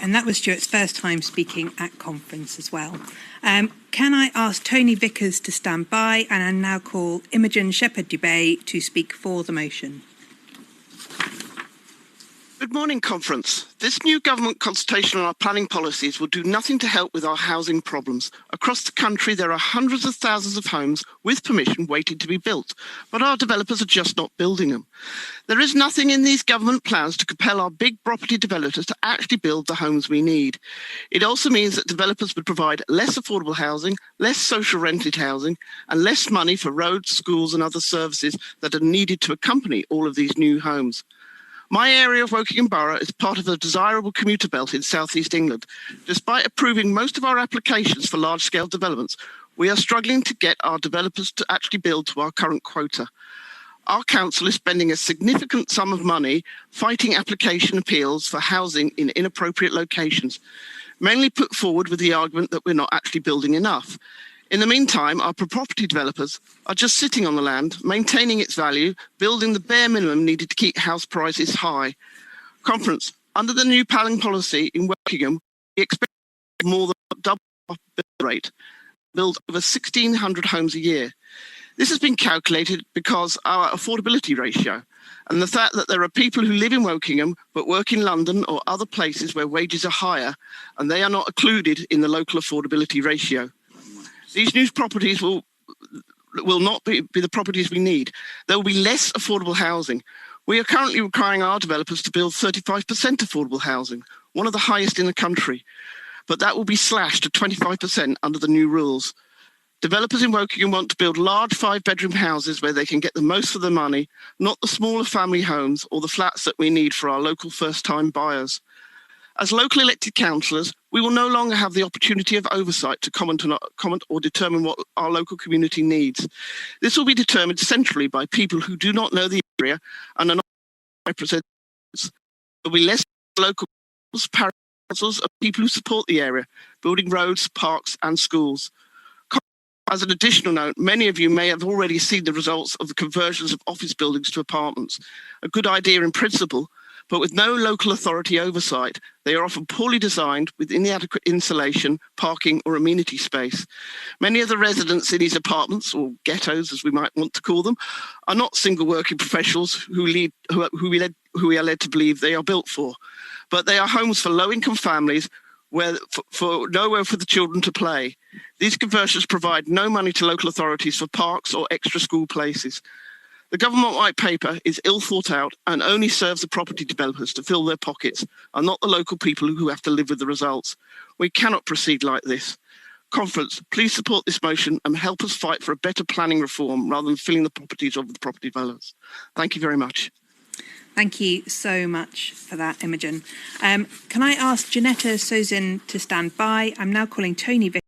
And that was Stuart's first time speaking at conference as well. Can I ask Tony Vickers to stand by, and I now call Imogen Shepherd-Dubey to speak for the motion. Good morning, Conference. This new government consultation on our planning policies will do nothing to help with our housing problems. Across the country, there are hundreds of thousands of homes with permission waiting to be built, but our developers are just not building them. There is nothing in these government plans to compel our big property developers to actually build the homes we need. It also means that developers would provide less affordable housing, less social rented housing, and less money for roads, schools, and other services that are needed to accompany all of these new homes. My area of Wokingham Borough is part of a desirable commuter belt in southeast England. Despite approving most of our applications for large-scale developments, we are struggling to get our developers to actually build to our current quota. Our council is spending a significant sum of money fighting application appeals for housing in inappropriate locations, mainly put forward with the argument that we're not actually building enough. In the meantime, our property developers are just sitting on the land, maintaining its value, building the bare minimum needed to keep house prices high. Conference, under the new planning policy in Wokingham, we expect more than double our build rate, build over 1,600 homes a year. This has been calculated because our affordability ratio and the fact that there are people who live in Wokingham but work in London or other places where wages are higher, and they are not included in the local affordability ratio. These new properties will not be the properties we need. There will be less affordable housing. We are currently requiring our developers to build 35% affordable housing, one of the highest in the country. But that will be slashed to 25% under the new rules. Developers in Wokingham want to build large 5-bedroom houses where they can get the most for their money, not the smaller family homes or the flats that we need for our local first-time buyers. As local elected councillors, we will no longer have the opportunity of oversight to comment or determine what our local community needs. This will be determined centrally by people who do not know the area and are not represented. There will be less local councils of people who support the area, building roads, parks and schools. As an additional note, many of you may have already seen the results of the conversions of office buildings to apartments. A good idea in principle, but with no local authority oversight, they are often poorly designed with inadequate insulation, parking or amenity space. Many of the residents in these apartments, or ghettos as we might want to call them, are not single working professionals who we are led to believe they are built for, but they are homes for low income families where for nowhere for the children to play. These conversions provide no money to local authorities for parks or extra school places. The government white paper is ill thought out and only serves the property developers to fill their pockets and not the local people who have to live with the results. We cannot proceed like this. Conference, please support this motion and help us fight for a better planning reform rather than filling the properties of the property developers. Thank you very much. Thank you so much for that, Imogen. Can I ask Janetta Sozin to stand by? I'm now calling Tony Vickers